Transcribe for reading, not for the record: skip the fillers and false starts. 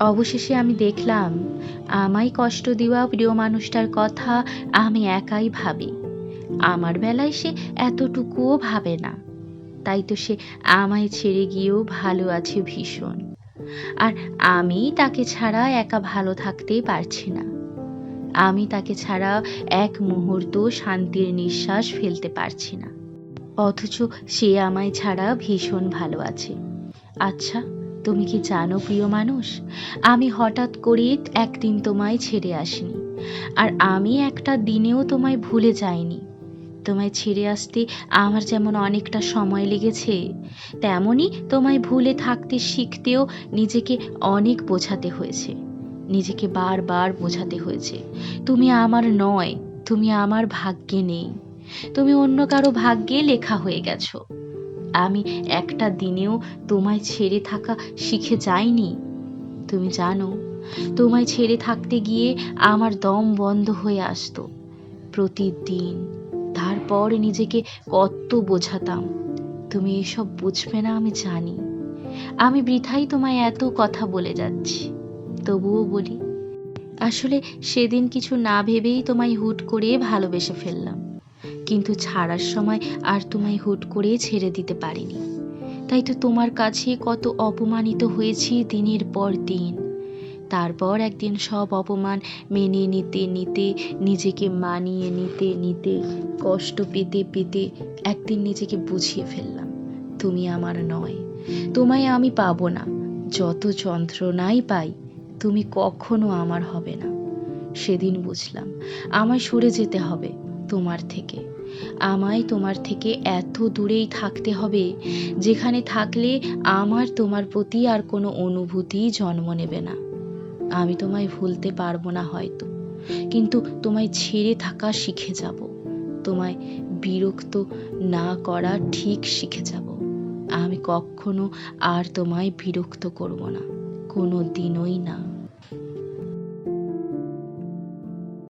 অবশেষে আমি দেখলাম আমায় কষ্ট দেওয়া প্রিয় মানুষটার কথা আমি একাই ভাবি। আমার বেলায় সে এতটুকুও ভাবে না। তাই তো সে আমায় ছেড়ে গিয়েও ভালো আছে ভীষণ। আর আমি তাকে ছাড়া একা ভালো থাকতেই পারছি না। আমি তাকে ছাড়া এক মুহূর্ত শান্তির নিঃশ্বাস ফেলতে পারছি না। অথচ সে আমায় ছাড়া ভীষণ ভালো আছে। আচ্ছা, তুমি কি জানো প্রিয় মানুষ, আমি হঠাৎ করে একদিন তোমায় ছেড়ে আসিনি। আর আমি একটা দিনেও তোমায় ভুলে যাইনি। তোমায় ছেড়ে আসতে আমার যেমন অনেকটা সময় লেগেছে, তেমনই তোমায় ভুলে থাকতে শিখতেও নিজেকে অনেক বোঝাতে হয়েছে। নিজেকে বারবার বোঝাতে হয়েছে তুমি আমার নয়, তুমি আমার ভাগ্যে নেই, তুমি অন্য কারো ভাগ্যে লেখা হয়ে গেছো। আমি একটা দিনেও তোমায় ছেড়ে থাকা শিখে যাইনি। তুমি জানো, তোমায় ছেড়ে থাকতে গিয়ে আমার দম বন্ধ হয়ে আসতো প্রতিদিন। তারপর নিজেকে কত বোঝাতাম। তুমি এসব বুঝবে না আমি জানি। আমি বৃথাই তোমায় এত কথা বলে যাচ্ছি, তবুও বলি। আসলে সেদিন কিছু না ভেবেই তোমায় হুট করে ভালোবেসে ফেললাম, কিন্তু ছাড়ার সময় আর তোমায় হুট করে ছেড়ে দিতে পারিনি। তাই তো তোমার কাছে কত অপমানিত হয়েছি দিনের পর দিন। তারপর একদিন সব অপমান মেনে নিতে নিতে, নিজেকে মানিয়ে নিতে নিতে, কষ্ট পেতে পেতে একদিন নিজেকে বুঝিয়ে ফেললাম তুমি আমার নয়, তোমায় আমি পাবো না। যত যন্ত্রণাই পাই, তুমি কখনো আমার হবে না। সেদিন বুঝলাম আমায় সরে যেতে হবে তোমার থেকে। আমায় তোমার থেকে এত দূরেই থাকতে হবে, যেখানে থাকলে আমার তোমার প্রতি আর কোনো অনুভূতি জন্ম নেবে না। আমি তোমায় ভুলতে পারবো না হয়তো, কিন্তু তোমায় ছেড়ে থাকা শিখে যাব। তোমায় বিরক্ত না করা ঠিক শিখে যাব। আমি কখনো আর তোমায় বিরক্ত করব না, কোনো দিনই না।